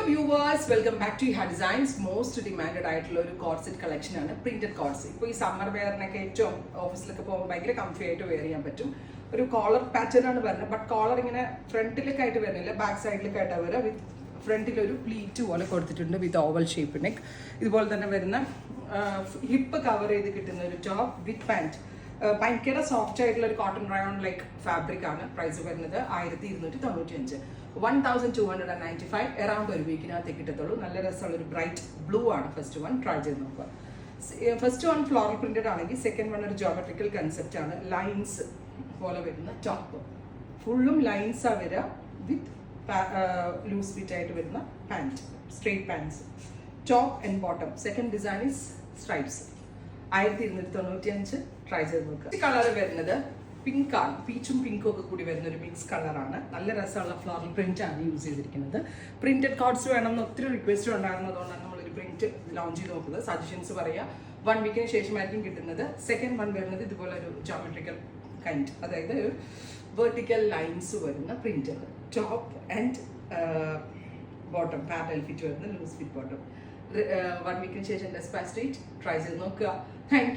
Viewers, welcome back to ഹാ designs. Most demanded ആയിട്ടുള്ള ഒരു കോഡ്സെറ്റ് കളക്ഷൻ ആണ് പ്രിന്റഡ് കോഡ്സ്. ഇപ്പോൾ ഈ സമ്മർ വെയറിനൊക്കെ ഏറ്റവും ഓഫീസിലൊക്കെ പോകുമ്പോൾ ഭയങ്കര കംഫി ആയിട്ട് വെയർ ചെയ്യാൻ പറ്റും. ഒരു കോളർ പാറ്റേൺ ആണ് വരുന്നത്. ബട്ട് കോളർ ഇങ്ങനെ ഫ്രണ്ടിലൊക്കെ ആയിട്ട് വരുന്നില്ല, ബാക്ക് സൈഡിലൊക്കെ ആയിട്ടാണ് വരിക. വിത്ത് ഫ്രണ്ടിലൊരു പ്ലീറ്റ് പോലെ കൊടുത്തിട്ടുണ്ട് വിത്ത് ഓവൽ ഷേപ്പ് നെക്ക്. ഇതുപോലെ തന്നെ വരുന്ന ഹിപ്പ് കവർ ചെയ്ത് കിട്ടുന്ന ഒരു ടോപ്പ് വിത്ത് പാൻറ്റ്. ഭയങ്കര സോഫ്റ്റ് ആയിട്ടുള്ള ഒരു കോട്ടൺ റയോൺ ലൈക്ക് ഫാബ്രിക് ആണ്. പ്രൈസ് വരുന്നത് 1295, 1295 അറൗണ്ട് ഒരു വീക്കിനകത്ത് കിട്ടത്തുള്ളൂ. നല്ല രസമുള്ള ഒരു ബ്രൈറ്റ് ബ്ലൂ ആണ്. ഫസ്റ്റ് വൺ ട്രൈ ചെയ്ത് നോക്കുക. ഫസ്റ്റ് വൺ ഫ്ലോറൽ പ്രിന്റഡ് ആണെങ്കിൽ സെക്കൻഡ് വൺ ഒരു ജോമെട്രിക്കൽ കൺസെപ്റ്റ് ആണ്. ലൈൻസ് പോലെ വരുന്ന ടോപ്പ്, ഫുള്ളും ലൈൻസ് ആ വരിക വിത്ത് ലൂസ് ഫിറ്റ് ആയിട്ട് വരുന്ന pant, straight pants. Top and bottom. Second design is stripes. 1295 try ചെയ്ത് നോക്കുക. ഈ കളർ വരുന്നത് പിങ്ക് ആണ്. പീച്ചും പിങ്കും ഒക്കെ കൂടി വരുന്ന ഒരു മിക്സ് കളറാണ്. നല്ല രസമുള്ള ഫ്ലോറൽ പ്രിന്റ് ആണ് യൂസ് ചെയ്തിരിക്കുന്നത്. പ്രിന്റഡ് കോഡ്സ് വേണമെന്ന് ഒത്തിരി റിക്വസ്റ്റ് ഉണ്ടാകുന്നതുകൊണ്ടാണ് നമ്മളൊരു പ്രിന്റ് ലോഞ്ച് ചെയ്ത് നോക്കുന്നത്. സജഷൻസ് പറയുക. 1 വീക്കിന് ശേഷമായിരിക്കും കിട്ടുന്നത്. സെക്കൻഡ് വൺ വരുന്നത് ഇതുപോലെ ഒരു ജോമെട്രിക്കൽ കൈൻഡ്, അതായത് ഒരു വെർട്ടിക്കൽ ലൈൻസ് വരുന്ന print. Top and bottom parallel fit വരുന്ന ലൂസ് ഫിറ്റ് ബോട്ടം. 1 വീക്കിന് ശേഷം ഡെസ്പാച്ച് ഡേറ്റ് ട്രൈ ചെയ്ത് നോക്കുക. താങ്ക്